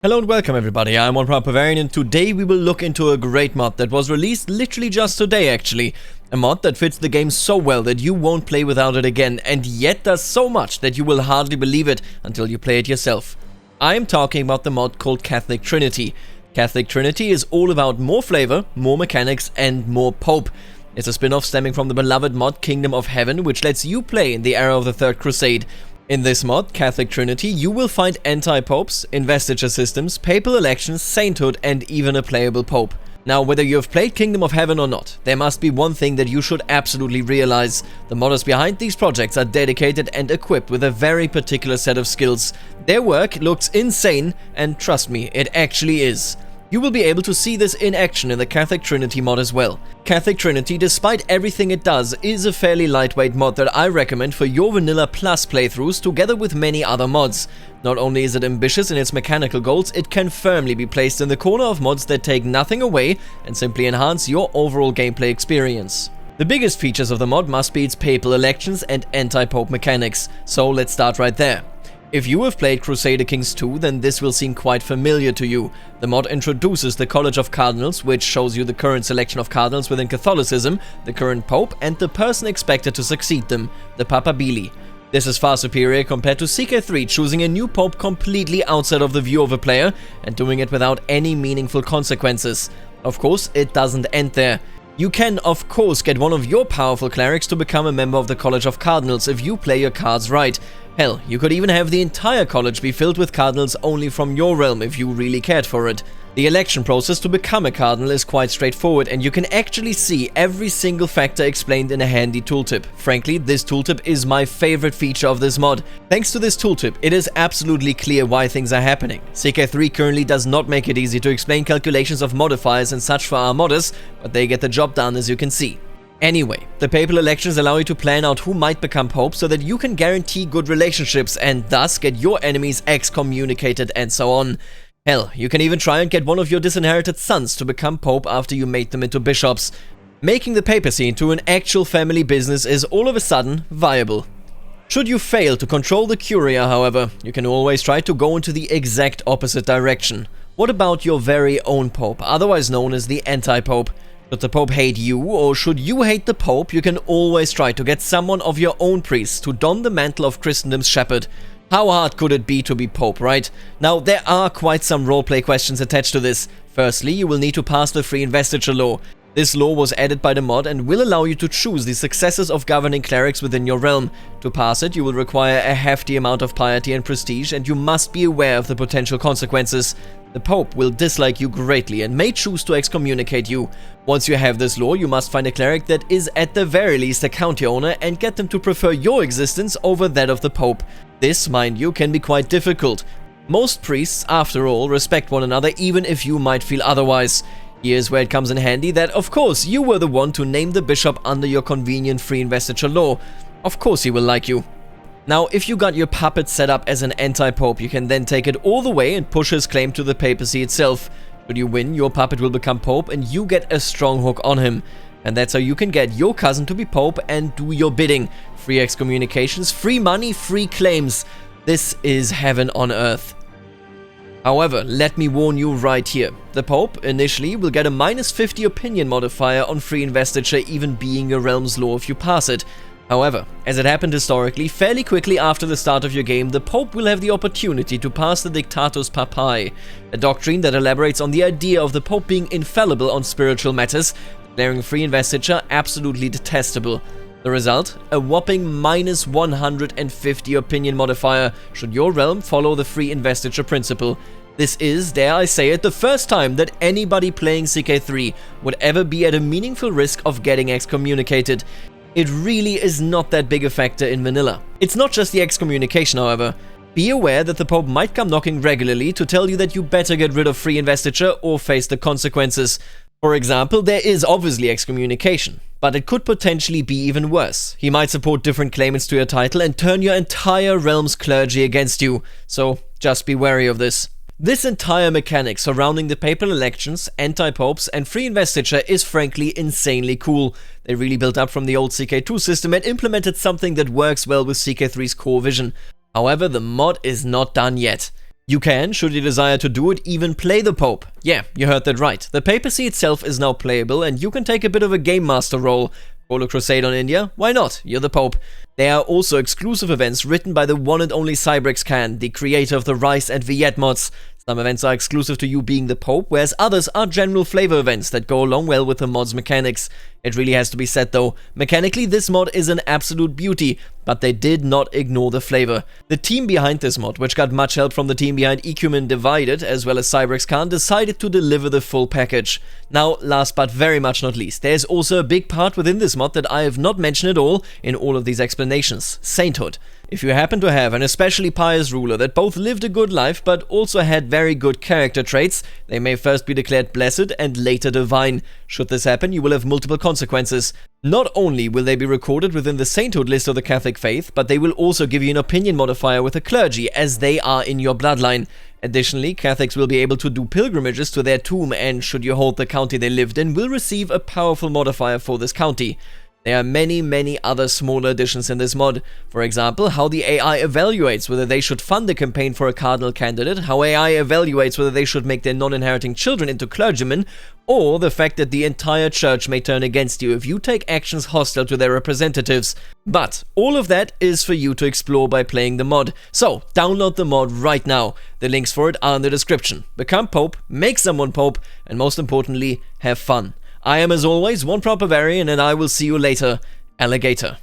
Hello and welcome everybody, I'm Bavarian and today we will look into a great mod that was released literally just today actually. A mod that fits the game so well that you won't play without it again and yet does so much that you will hardly believe it until you play it yourself. I am talking about the mod called Catholic Trinity. Catholic Trinity is all about more flavor, more mechanics and more Pope. It's a spin-off stemming from the beloved mod Kingdom of Heaven, which lets you play in the era of the Third Crusade. In this mod, Catholic Trinity, you will find Antipopes, investiture systems, papal elections, Sainthood and even a playable Pope. Now, whether you have played Kingdom of Heaven or not, there must be one thing that you should absolutely realize. The modders behind these projects are dedicated and equipped with a very particular set of skills. Their work looks insane, and trust me, it actually is. You will be able to see this in action in the Catholic Trinity mod as well. Catholic Trinity, despite everything it does, is a fairly lightweight mod that I recommend for your Vanilla Plus playthroughs together with many other mods. Not only is it ambitious in its mechanical goals, it can firmly be placed in the corner of mods that take nothing away and simply enhance your overall gameplay experience. The biggest features of the mod must be its papal elections and anti-pope mechanics, so let's start right there. If you have played Crusader Kings 2, then this will seem quite familiar to you. The mod introduces the College of Cardinals, which shows you the current selection of cardinals within Catholicism, the current pope, and the person expected to succeed them, the Papal. This is far superior compared to CK3 choosing a new pope completely outside of the view of a player and doing it without any meaningful consequences. Of course, it doesn't end there. You can, of course, get one of your powerful clerics to become a member of the College of Cardinals if you play your cards right. Hell, you could even have the entire college be filled with cardinals only from your realm if you really cared for it. The election process to become a cardinal is quite straightforward and you can actually see every single factor explained in a handy tooltip. Frankly, this tooltip is my favorite feature of this mod. Thanks to this tooltip, it is absolutely clear why things are happening. CK3 currently does not make it easy to explain calculations of modifiers and such for our modders, but they get the job done as you can see. Anyway, the papal elections allow you to plan out who might become pope so that you can guarantee good relationships and thus get your enemies excommunicated and so on. Hell, you can even try and get one of your disinherited sons to become pope after you made them into bishops. Making the papacy into an actual family business is all of a sudden viable. Should you fail to control the curia, however, you can always try to go into the exact opposite direction. What about your very own pope, otherwise known as the anti-pope? Should the Pope hate you, or should you hate the Pope, you can always try to get someone of your own priests to don the mantle of Christendom's shepherd. How hard could it be to be Pope, right? Now, there are quite some roleplay questions attached to this. Firstly, you will need to pass the free investiture law. This law was added by the mod and will allow you to choose the successors of governing clerics within your realm. To pass it, you will require a hefty amount of piety and prestige, and you must be aware of the potential consequences. The Pope will dislike you greatly and may choose to excommunicate you. Once you have this law, you must find a cleric that is at the very least a county owner and get them to prefer your existence over that of the Pope. This, mind you, can be quite difficult. Most priests, after all, respect one another even if you might feel otherwise. Here's where it comes in handy that, of course, you were the one to name the bishop under your convenient free investiture law. Of course he will like you. Now, if you got your puppet set up as an anti-pope, you can then take it all the way and push his claim to the papacy itself. Should you win, your puppet will become pope and you get a strong hook on him. And that's how you can get your cousin to be pope and do your bidding. Free excommunications, free money, free claims. This is heaven on earth. However, let me warn you right here. The Pope, initially, will get a -50 opinion modifier on free investiture even being your realm's law if you pass it. However, as it happened historically, fairly quickly after the start of your game, the Pope will have the opportunity to pass the Dictatus Papae, a doctrine that elaborates on the idea of the Pope being infallible on spiritual matters, declaring free investiture absolutely detestable. The result? A whopping -150 opinion modifier, should your realm follow the free investiture principle. This is, dare I say it, the first time that anybody playing CK3 would ever be at a meaningful risk of getting excommunicated. It really is not that big a factor in vanilla. It's not just the excommunication, however. Be aware that the Pope might come knocking regularly to tell you that you better get rid of free investiture or face the consequences. For example, there is obviously excommunication, but it could potentially be even worse. He might support different claimants to your title and turn your entire realm's clergy against you, so just be wary of this. This entire mechanic surrounding the papal elections, anti-popes and free investiture is frankly insanely cool. They really built up from the old CK2 system and implemented something that works well with CK3's core vision. However, the mod is not done yet. You can, should you desire to do it, even play the Pope. Yeah, you heard that right. The papacy itself is now playable, and you can take a bit of a game master role. Call a Crusader on India? Why not? You're the Pope. There are also exclusive events written by the one and only CybrexKhan, the creator of the Rise and Viet mods. Some events are exclusive to you being the Pope, whereas others are general flavor events that go along well with the mod's mechanics. It really has to be said though, mechanically this mod is an absolute beauty, but they did not ignore the flavor. The team behind this mod, which got much help from the team behind Ecumen Divided as well as CybrexKhan, decided to deliver the full package. Now, last but very much not least, there's also a big part within this mod that I have not mentioned at all in all of these explanations: Sainthood. If you happen to have an especially pious ruler that both lived a good life but also had very good character traits, they may first be declared blessed and later divine. Should this happen, you will have multiple consequences. Not only will they be recorded within the Sainthood list of the Catholic faith, but they will also give you an opinion modifier with the clergy, as they are in your bloodline. Additionally, Catholics will be able to do pilgrimages to their tomb, and should you hold the county they lived in, will receive a powerful modifier for this county. There are many other smaller additions in this mod. For example, how the AI evaluates whether they should fund a campaign for a cardinal candidate, how AI evaluates whether they should make their non-inheriting children into clergymen, or the fact that the entire church may turn against you if you take actions hostile to their representatives. But all of that is for you to explore by playing the mod. So, download the mod right now. The links for it are in the description. Become Pope, make someone Pope, and most importantly, have fun. I am, as always, one proper Bavarian, and I will see you later, Alligator.